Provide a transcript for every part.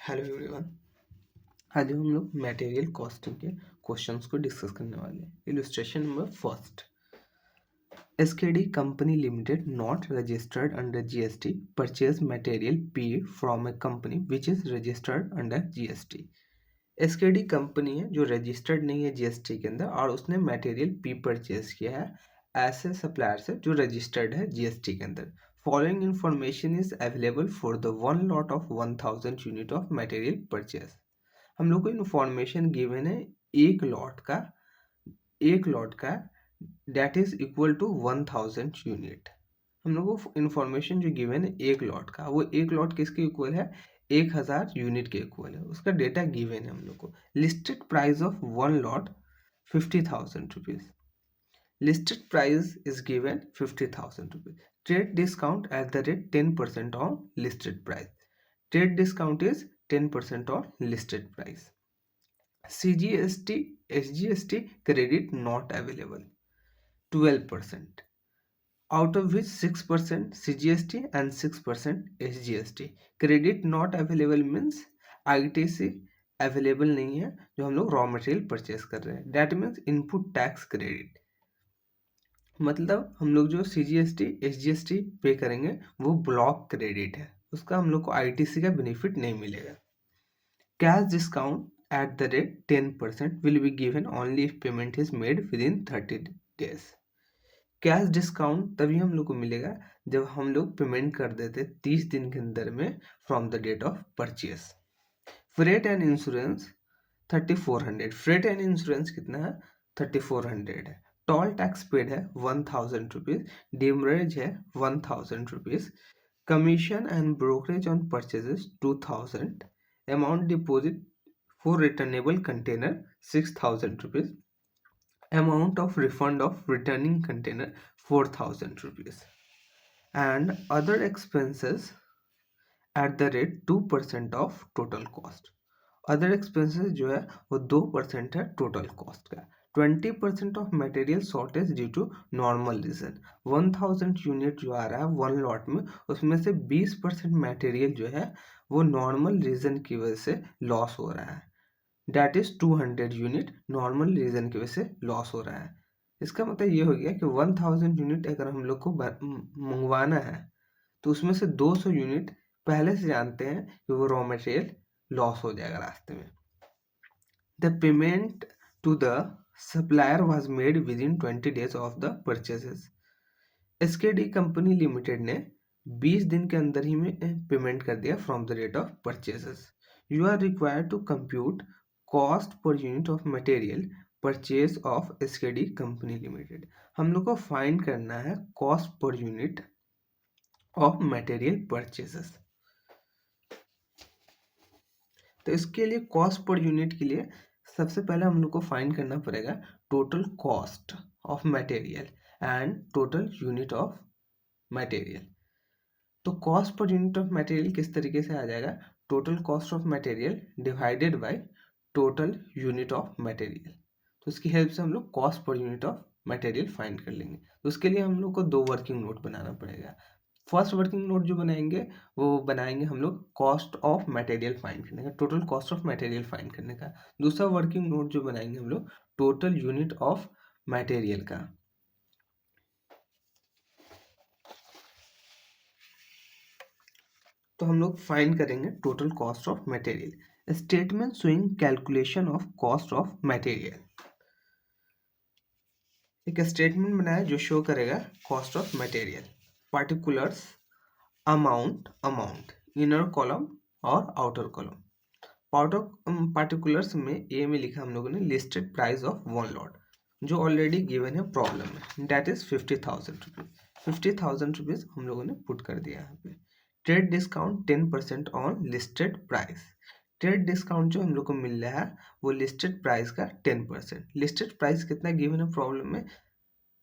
Hello everyone. आज हम लोग मटेरियल कॉस्टिंग के क्वेश्चंस को डिस्कस करने वाले हैं। Illustration number first, SKD company limited not registered under GST purchase material P from A company which is registered under GST. SKD company है जो रजिस्टर्ड नहीं है जीएसटी के अंदर और उसने मटेरियल पी परचेज किया है ऐसे सप्लायर से जो रजिस्टर्ड है जीएसटी के अंदर। Following information is available for the one lot of 1000 unit of material purchase। हम लोग को इन्फॉर्मेशन गिवन है एक लॉट का that is equal to 1000 unit. हम लोग को इन्फॉर्मेशन जो गिवन है एक लॉट का, वो एक लॉट किसके इक्वल है? 1000 यूनिट के इक्वल है। उसका डेटा गिवन है हम लोग को। Listed price of one lot 50,000 rupees. Listed price is given 50,000 rupees. Trade discount at the rate 10% on listed price. Trade discount is 10% on listed price. CGST, SGST credit not available 12%, out of which 6% CGST and 6% SGST. Credit not available means ITC available नहीं है जो हम लोग raw material purchase कर रहे हैं। That means input tax credit, मतलब हम लोग जो CGST SGST पे करेंगे वो ब्लॉक क्रेडिट है, उसका हम लोग को ITC का बेनिफिट नहीं मिलेगा। Cash discount at the rate 10% will be given only if payment is made with in 30 days. Cash discount तभी हम लोग को मिलेगा जब हम लोग पेमेंट कर देते 30 दिन के अंदर में from the date of purchase. Freight and insurance 3400। Freight and insurance कितना है? 3400 है। टोल टैक्स पेड है 1000 रुपीज। डिमरेज है 1000 rupees. Commission and brokerage on purchases 2000। Amount deposit for returnable container 6000 rupees. Amount of refund of returning container 4000 rupees. And other expenses at the rate 2% of total cost. Other expenses जो है वो 2% है total cost का। 20% of material shortage due to normal reason. 1000 unit जो आ रहा है one lot में, उसमें से 20% मटेरियल जो है वो नॉर्मल रीजन की वजह से लॉस हो रहा है। That is 200 unit normal reason की वजह से लॉस हो रहा है। इसका मतलब ये हो गया कि 1000 यूनिट अगर हम लोग को मंगवाना है तो उसमें से 200 यूनिट पहले से जानते हैं कि वो रॉ मटेरियल लॉस हो जाएगा रास्ते में। The payment to the supplier was made within 20 days of the purchases. SKD company limited ने 20 दिन के अंदर ही में पेमेंट कर दिया from the date of purchases. You are required to compute cost per unit of material purchase of SKD company limited. हम लोग को फाइंड करना है cost per unit of material purchases. तो इसके लिए कॉस्ट पर यूनिट के लिए सबसे पहले हम लोग को फाइंड करना पड़ेगा total cost of material and total unit of material. तो cost per unit of material किस तरीके से आ जाएगा? Total cost of material divided by total unit of material. तो इसकी हेल्प से हम लोग cost per unit of material find कर लेंगे। तो उसके लिए हम लोग को दो वर्किंग नोट बनाना पड़ेगा। फर्स्ट वर्किंग नोट जो बनाएंगे वो बनाएंगे हम लोग कॉस्ट ऑफ मटेरियल फाइंड करने का, total cost of material find करने का। दूसरा वर्किंग नोट जो बनाएंगे हम लोग टोटल यूनिट ऑफ मटेरियल का। तो हम लोग फाइंड करेंगे total cost of material. Statement showing calculation of cost of material. एक स्टेटमेंट बनाया जो शो करेगा cost of material. Particulars, amount, inner column और आउटर कॉलम। पार्टिकुलर्स में ए में लिखा हम लोगों ने listed price of one lot जो ऑलरेडी गिवन है प्रॉब्लम में, डेट इज 50,000 रुपीज। 50,000 रुपीज हम लोगों ने पुट कर दिया यहाँ पे। Trade discount 10% on listed price. Trade discount जो हम लोग को मिल रहा है वो लिस्टेड प्राइस का 10%। लिस्टेड प्राइस कितना गिवन है प्रॉब्लम में?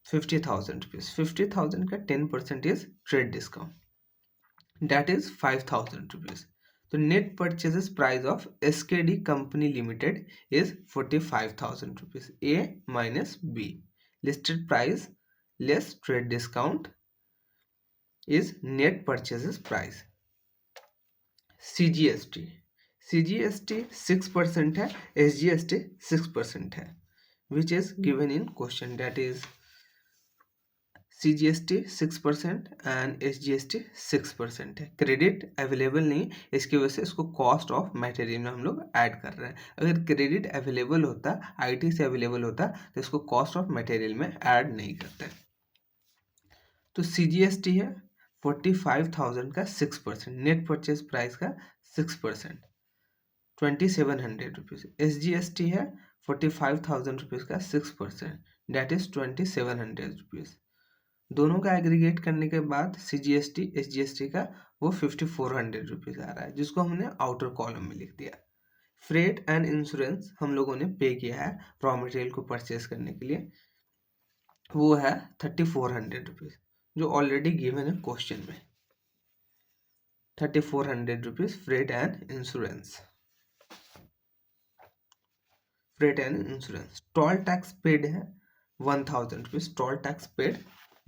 50,000 रुपीज। 50,000 का 10% is trade discount, that is 5,000 rupees. So net purchases price of SKD company limited is 45,000 rupees. A minus B. Listed price less trade discount is net purchases price. CGST. CGST 6% है, SGST 6% है, which is given in question, that is CGST 6% and SGST 6% है। Credit available नहीं, इसकी वजह से इसको cost of material में हम लोग ऐड कर रहे हैं। अगर क्रेडिट अवेलेबल होता, IT से अवेलेबल होता, तो इसको कॉस्ट ऑफ मटेरियल में ऐड नहीं करते। तो CGST है 45,000 का 6%, नेट परचेज प्राइस का 6%, 2700 रुपीज़। SGST है 45,000 रुपीज़ का 6%, डेट इज 2700 रुपीज़। दोनों का एग्रीगेट करने के बाद CGST SGST का वो 5400 रुपीज़ आ रहा है, जिसको हमने आउटर कॉलम में लिख दिया। फ्रेट एंड इंश्योरेंस हम लोगों ने पे किया है रॉ मटेरियल को परचेज करने के लिए, वो है 3400 रुपीज़, जो ऑलरेडी गिवन है क्वेश्चन में। 3400 rupees freight and insurance. Freight and insurance. Toll tax paid है 1000 rupees, toll tax paid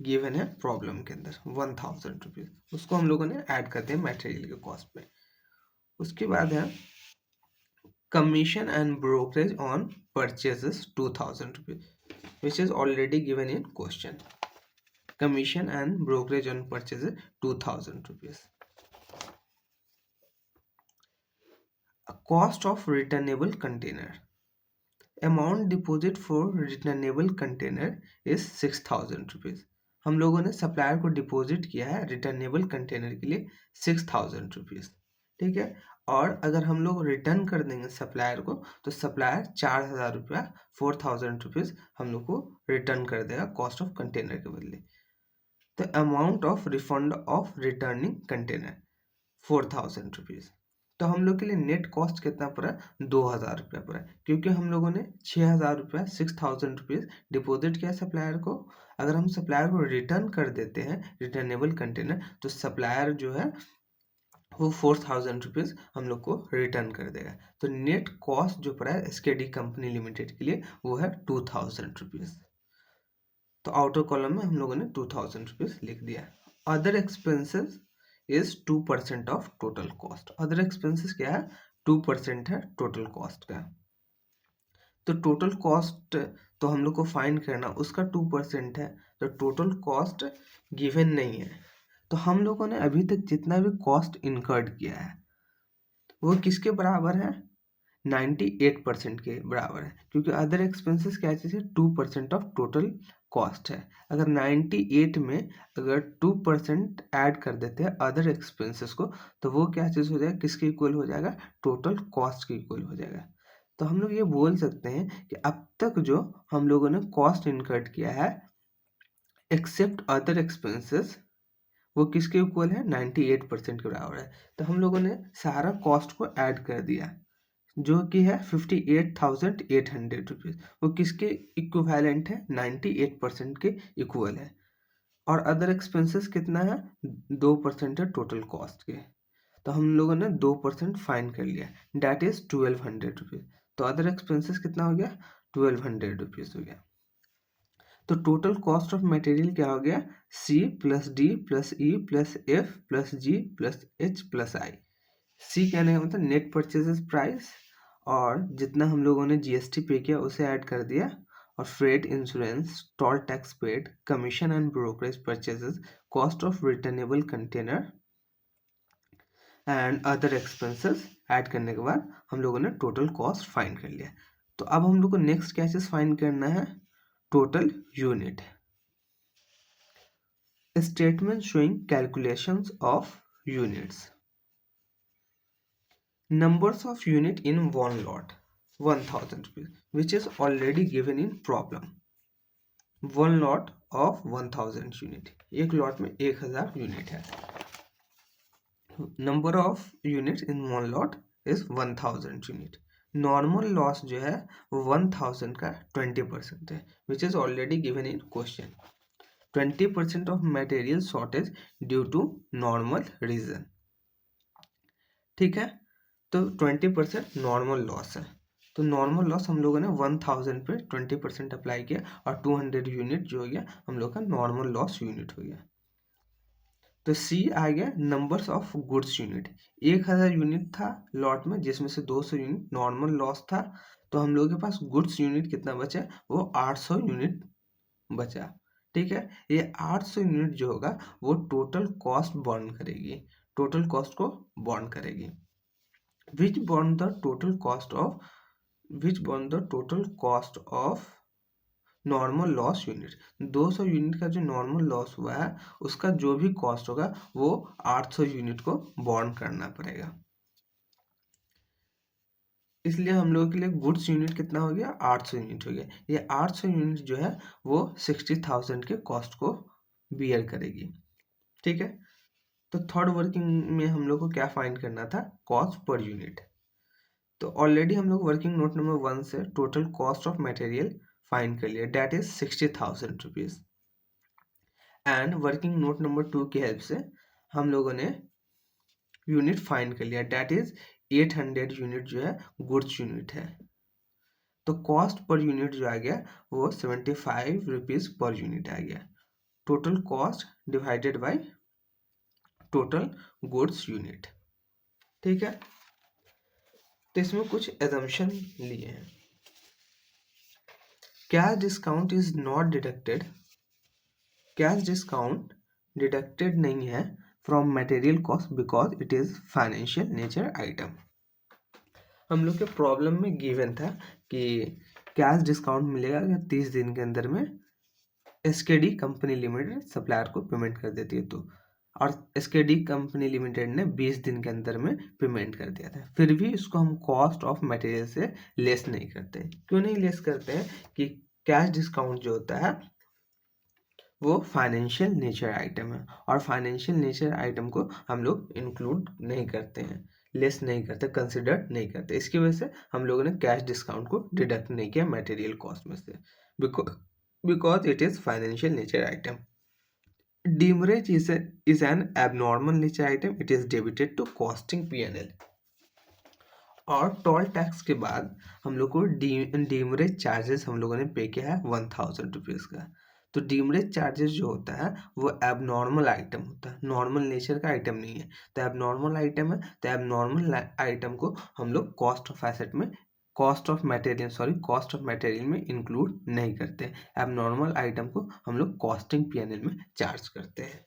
given है प्रॉब्लम के अंदर 1000 रुपीज़, उसको हम लोगों ने ऐड कर दिया मटेरियल के कॉस्ट में। उसके बाद है commission and brokerage on purchases 2000 rupees, which is already given in question. Commission and brokerage on purchases 2000 rupees. Cost of returnable container, amount deposit for returnable container is 6000 rupees. हम लोगों ने supplier को deposit किया है returnable container के लिए 6000 rupees, ठीक है। और अगर हम लोग रिटर्न कर देंगे सप्लायर को, तो सप्लायर 4000 रुपया 4000 रुपीज़ हम लोग को रिटर्न कर देगा कॉस्ट ऑफ कंटेनर के बदले। The amount of refund of returning container 4000 rupees. तो हम लोग के लिए नेट कॉस्ट कितना पड़ा, 2000 रुपया पड़ा, क्योंकि हम लोगों ने 6000 रुपया 6000 रुपीज़ डिपॉजिट किया सप्लायर को। अगर हम सप्लायर को रिटर्न कर देते हैं रिटर्नेबल कंटेनर, तो सप्लायर जो है वो 4000 रुपीज़ हम लोग को रिटर्न कर देगा। तो नेट कॉस्ट जो पड़ा है SKD कंपनी लिमिटेड के लिए वो है 2000 रुपीज़। तो आउटर कॉलम में हम लोगों ने 2000 रुपीज़ लिख दिया। Other expenses is 2% of total cost. Other expenses क्या है, 2% है टोटल कॉस्ट का। तो टोटल कॉस्ट तो हम लोग को फाइंड करना, उसका 2% है, तो टोटल कॉस्ट गिवन नहीं है। तो हम लोगों ने अभी तक जितना भी कॉस्ट इनकर्ड किया है वो किसके बराबर है, 98% के बराबर है, क्योंकि अदर एक्सपेंसेस क्या चीज़ है, 2% ऑफ टोटल कॉस्ट है। अगर 98 में अगर 2% ऐड कर देते हैं अदर एक्सपेंसेस को, तो वो क्या चीज़ हो जाएगा, किसके इक्वल हो जाएगा, टोटल कॉस्ट के इक्वल हो जाएगा। तो हम लोग ये बोल सकते हैं कि अब तक जो हम लोगों ने कॉस्ट इनकर्ड किया है एक्सेप्ट अदर एक्सपेंसेस, वो किसके इक्वल है, 98% के बराबर है। तो हम लोगों ने सारा कॉस्ट को ऐड कर दिया, जो कि है 58,800 रुपीज़, वो किसके इक्विवेलेंट है, 98% के इक्वल है। और अदर एक्सपेंसेस कितना है, 2% है टोटल कॉस्ट के। तो हम लोगों ने 2% फाइन कर लिया, डैट इज 1200 रुपीज़। तो अदर एक्सपेंसेस कितना हो गया, 1200 रुपीज़ हो गया। तो टोटल कॉस्ट ऑफ मटेरियल क्या हो गया, C plus D plus E plus F plus G plus H plus I। C कहने का मतलब नेट परचेजेस प्राइस, और जितना हम लोगों ने GST पे किया उसे ऐड कर दिया, और freight, insurance, toll tax paid, commission and brokerage purchases, cost of returnable container and other expenses add करने के बाद हम लोगों ने टोटल कॉस्ट फाइंड कर लिया। तो अब हम लोग को नेक्स्ट क्या चीज़ फाइंड करना है, total unit. Statement showing calculations of units. Numbers of unit in one lot 1000 rupees, which is already given in problem. One lot of 1000 unit, एक lot में 1000 unit है। Number of units in one lot is 1000 unit. Normal loss जो है वो 1000 का 20% है, which is already given in question. 20% of material shortage due to normal reason, ठीक है। तो 20% नॉर्मल लॉस है। तो नॉर्मल लॉस हम लोगों ने 1000 पे 20% अप्लाई किया, और 200 यूनिट जो हो गया हम लोग का नॉर्मल लॉस यूनिट हो गया। तो सी आ गया numbers of goods unit. 1000 unit था लॉट में, जिसमें से 200 यूनिट नॉर्मल लॉस था, तो हम लोगों के पास गुड्स यूनिट कितना बचा, वो 800 यूनिट बचा। ठीक है, ये 800 यूनिट जो होगा वो टोटल कॉस्ट बर्न करेगी, टोटल कॉस्ट को बर्न करेगी। Which burn the total cost of normal loss unit. 200 unit का जो नॉर्मल लॉस हुआ है उसका जो भी कॉस्ट होगा वो 800 यूनिट को बॉर्न करना पड़ेगा। इसलिए हम लोगों के लिए गुड्स यूनिट कितना हो गया, 800 यूनिट हो गया। ये 800 यूनिट जो है वो 60,000 के कॉस्ट को बियर करेगी। ठीक है, तो थर्ड वर्किंग में हम लोग को क्या फाइंड करना था, कॉस्ट पर यूनिट। तो ऑलरेडी हम लोग वर्किंग नोट नंबर 1 से total cost of material find कर लिया, that is 60,000 rupees. And working note number 2 की हेल्प से हम लोगों ने यूनिट फाइंड कर लिया, डेट इज 800 यूनिट जो है गुड्स यूनिट है। तो कॉस्ट पर यूनिट जो आ गया वो 75 रुपीज पर यूनिट आ गया। Total cost divided by total goods unit. ठीक है, तो इसमें कुछ एजम्पशन लिए हैं। Cash discount is not deducted, cash discount deducted नहीं है from material cost because it is financial nature item. हम लोग के प्रॉब्लम में गिवन था कि कैश डिस्काउंट मिलेगा अगर 30 दिन के अंदर में एसकेडी कंपनी लिमिटेड सप्लायर को पेमेंट कर देती है तो, और एसकेडी कंपनी लिमिटेड ने 20 दिन के अंदर में पेमेंट कर दिया था, फिर भी इसको हम कॉस्ट ऑफ मटेरियल से लेस नहीं करते। क्यों नहीं लेस करते हैं कि कैश डिस्काउंट जो होता है वो फाइनेंशियल नेचर आइटम है, और फाइनेंशियल नेचर आइटम को हम लोग इंक्लूड नहीं करते हैं, लेस नहीं करते, कंसिडर नहीं करते। इसकी वजह से हम लोगों ने कैश डिस्काउंट को डिडक्ट नहीं किया मटेरियल कॉस्ट में से, because it is financial nature item. Demurrage is an abnormal nature item, it is debited to costing P&L। और टोल टैक्स के बाद हम लोग को डीमरेज चार्जेस हम लोगों ने पे किया है 1000 रुपीज़ का। तो डीमरेज चार्जेस जो होता है वो एबनॉर्मल आइटम होता है, नॉर्मल नेचर का आइटम नहीं है। तो एबनॉर्मल आइटम है, तो एबनॉर्मल आइटम को हम लोग कॉस्ट ऑफ एसेट में, कॉस्ट ऑफ मटेरियल में इंक्लूड नहीं करते। एबनॉर्मल आइटम को हम लोग कॉस्टिंग P&L में चार्ज करते हैं,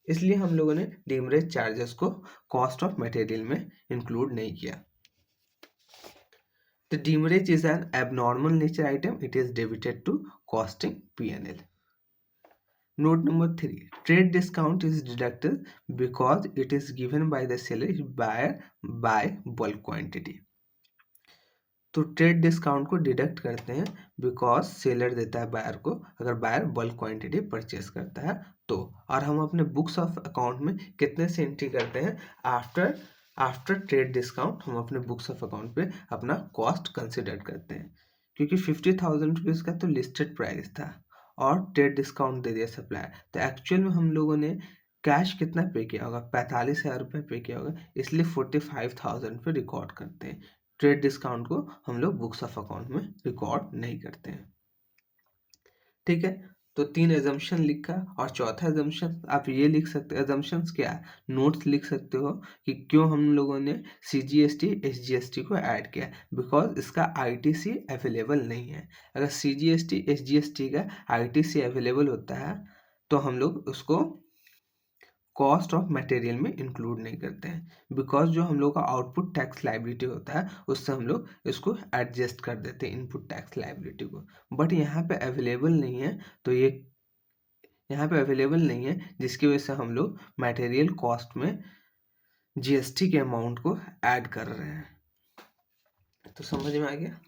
इसलिए हम लोगों ने डीमरेज चार्जेस को कॉस्ट ऑफ मटेरियल में इंक्लूड नहीं किया। The demurrage is an abnormal nature item. It is debited to costing P&L. Note number 3. Trade discount is deducted because it is given by the seller buyer by bulk quantity. तो trade discount को deduct करते हैं because seller देता है buyer को, अगर buyer bulk quantity purchase करता है तो। और हम अपने बुक्स ऑफ अकाउंट में कितने से एंट्री करते हैं, आफ्टर ट्रेड डिस्काउंट हम अपने बुक्स ऑफ अकाउंट पे अपना कॉस्ट कंसिडर करते हैं। क्योंकि 50,000 रुपीज़ का तो लिस्टेड प्राइस था और ट्रेड डिस्काउंट दे दिया सप्लायर, तो एक्चुअल में हम लोगों ने कैश कितना पे किया होगा, 45,000 रुपये पे किया होगा, इसलिए 45,000 पे रिकॉर्ड करते हैं। ट्रेड डिस्काउंट को हम लोग बुक्स ऑफ अकाउंट में रिकॉर्ड नहीं करते हैं। ठीक है, तो 3 एजम्पशन लिखा, और चौथा एजम्पशन आप ये लिख सकते हो, एजम्पशंस क्या है, नोट्स लिख सकते हो कि क्यों हम लोगों ने CGST SGST को ऐड किया, बिकॉज इसका ITC अवेलेबल नहीं है। अगर CGST SGST का ITC अवेलेबल होता है तो हम लोग उसको कॉस्ट ऑफ मटेरियल में इंक्लूड नहीं करते हैं, बिकॉज जो हम लोग का आउटपुट टैक्स लाइबिलिटी होता है उससे हम लोग इसको एडजस्ट कर देते हैं इनपुट टैक्स लाइबिलिटी को। बट यहाँ पे अवेलेबल नहीं है, तो ये यहाँ पे अवेलेबल नहीं है, जिसकी वजह से हम लोग मटेरियल कॉस्ट में GST के अमाउंट को ऐड कर रहे हैं। तो समझ में आ गया।